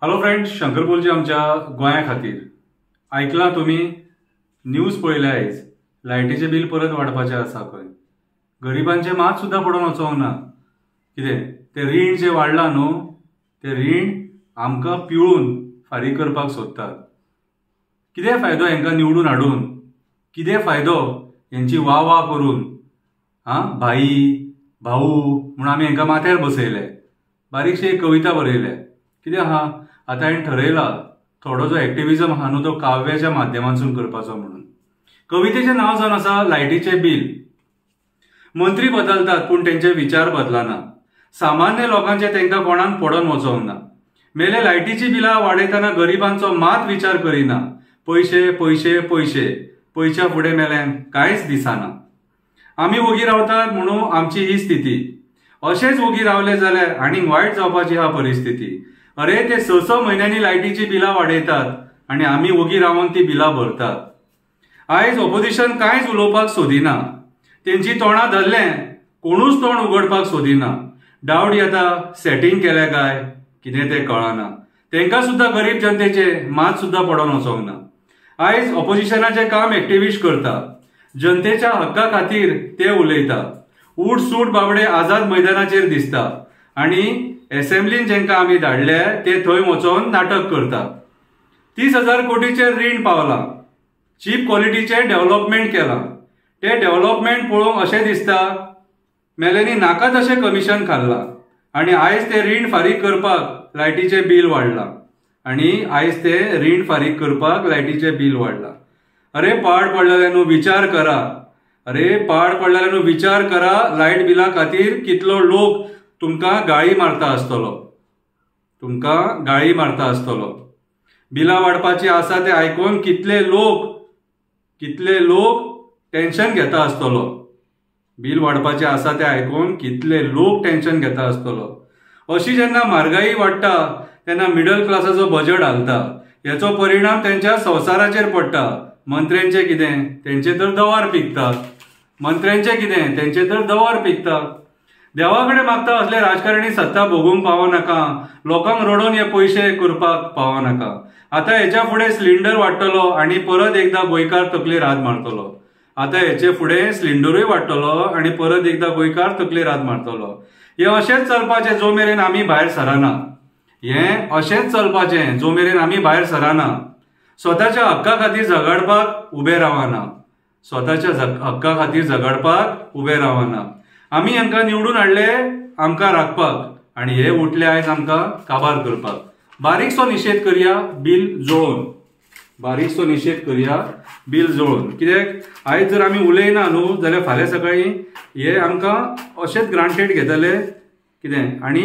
Hello friends, Shankar बोलचे आमच्या गोंया खातीर आयकलां तुमी न्यूज पळयल्या आयज लायटीचे बील परत वाडपाचे आसा खंय. गरिबांचे मात सुद्दां पडून वचोंक ना. कितें ते रीण जे वाडलां न्हू, ते रीण आमकां पिळून फारीक करपाक सोदतात. कितें फायदो हांकां निवडून हाडून? कितें फायदो हेंची वाह वाह करून? भाई भाऊ म्हणून आमी हांकां माथ्यार बसयले. बारीकशी एक कविता बरयल्या. कितें आहा, आतां हांवें ठरयलां थोडो जो एक्टिविजम आहा न्हू तो काव्याच्या माध्यमांतसून करपाचो म्हणून. कवितेचें नांव जावन आसा लायटीचे बील. मंत्री बदलतात पूण तेंचे विचार बदलना. सामान्य लोकांचे तांकां कोणाक पडोन वचोंक ना. मेले लायटीची बिलां वाडयतना गरिबांचो मात विचार करिना. पयशे पयशे पयशे पयच्या फुडें मेल्यान कांयच दिसना. आमी वोगी रावतात म्हणून आमची ही स्थिती. अशेंच वोगी रावले जाल्यार आनीक वायट जावपाची हा परिस्थिती. अरे ते स म्हयन्यांनी लायटीची बिलां वाडयतात आनी आमी वोगी रावन ती बिलां भरतात. आयज ऑपोजिशन कांयच उलोवपाक सोदिना. तेंची तोंडां धरलें, कोणूच तोंड उगडपाक सोदिना. डावट येता सेटींग केलें काय कितें तें कळना. तेंकां सुद्दां गरीब जनतेचे मात सुद्दां पडोन वचोंक ना. आयज ऑपोजिशनाचें काम एक्टिविस्ट करता. जनतेच्या हक्का खातीर ते उलयता. उठ सूट बाबडे आझाद मैदानाचेर दिसता आनी असेंब्लीन जेंकां आमी धाडले ते थंय वचोन नाटक करता. 30,000 कोटीचें रीण पावलां. चीप क्वॉलिटीचें डेव्हलपमेंट केलां. ते डेव्हलपमेंट पळोवन अशें दिसता मेल्यांनी नाका तशें कमिशन खाल्लां आनी आयज ते रीण फारीक करपाक लायटीचें बील वाडलां. अरे पाड पडलेल्यांनो विचार करा. विचार करा. लायट बिला खातीर कितलो लोक तुमकां गाळी मारता आसतलो. बिलां वाडपाची आसा ते आयकून कितले लोक टेन्शन घेता आसतलो. बील वाडपाचें आसा तें आयकून कितले लोक टेन्शन घेता आसतलो. अशी जेन्ना म्हारगाई वाडटा तेन्ना मिडल क्लासाचो बजेट हालता. हेचो परिणाम तेंच्या संवसाराचेर पडटा. मंत्र्यांचे कितें, तेंचे तर दवर पिकता. देवा कडेन मागता असले राजकारणी सत्ता भोगूंक पावनाका. लोकांक रडोवन हे पयशे करपाक पावनाका. आतां हेच्या फुडें सिलिंडर वाडटलो आनी परत एकदां गोंयकार तकलेर हात मारतलो. हे अशेंच चलपाचें जो मेरेन आमी भायर सरना. स्वताच्या हक्का खातीर झगडपाक उबे रावना. आमी हांकां निवडून हाडले आमकां राखपाक आनी हे उठले आयज आमकां काबार करपाक. बारीकसो निशेध करया बील जोळोवन. कित्याक आयज जर आमी उलयना न्हू जाल्यार फाल्यां सकाळी हे आमकां अशेंच ग्रांटेड घेतले कितें आनी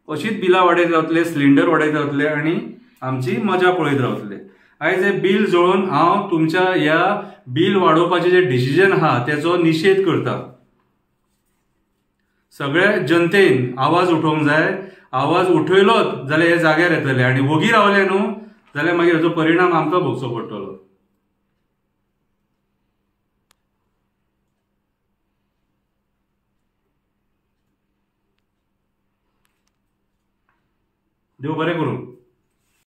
अशीच बिलां वाडयत रावतले, सिलिंडर वाडयत रावतले आनी आमची मजा पळयत रावतले. आयज हे बील जोळोवन हांव तुमच्या ह्या बील वाडोवपाचें जे डिसिजन आहा तेचो निशेध करता. सगळ्या जनतेन आवाज उठोवंक जाय. आवाज उठयलोच जाल्यार हे जाग्यार येतले आनी वोगी रावले न्हू जाल्यार मागीर हेचो परिणाम आमकां भोगचो पडटलो. देव बरें करूं.